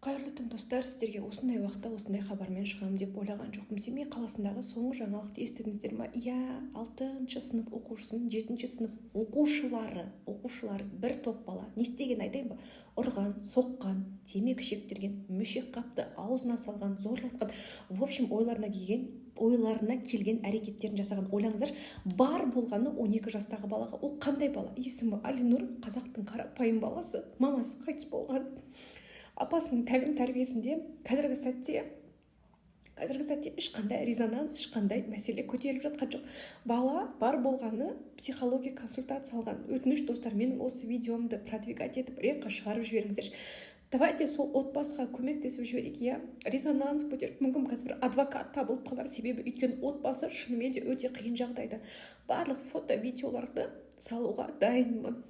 Қайырлы түн достар, сіздерге осындай уақытта осындай хабармен шығамын деп ойлаған жоқпын. Семей қаласындағы соңғы жаңалықты естідіңіздер ма? Иә, 6 сынып оқушысын 7 сынып оқушылары бір топ бала не істеген айтайын ба? Ұрған, соққан, темекі шектерген, мөшек қапты, аузына салған, зорлатқан. В общем, ойларына келген әрекеттерін жасаған. Ойлаңыздаршы, бар болғаны 12 жастағы балаға. Ол қандай бала? Есімі Алинұр, қазақтың қарапайым баласы, мамасы қайтыс болған. Апасының тәлім тәрбиесінде қазіргі сәтте ешқандай резонанс, ешқандай мәселе көтеріліп жатқан жоқ. Бала бар болғаны психология консультация алған. Өтініш достар, менің осы видеомды продвигать етіп рекқа шығарып жіберіңіздерші. Давайте сол отбасыға көмектесіп жіберейік, иә. Резонанс көтеріп, мүмкін қазір адвокат табылып қалар, себебі өйткені отбасы шынымен де өте қиын жағдайда. Барлық фото, видеоларды салуға дайынмын.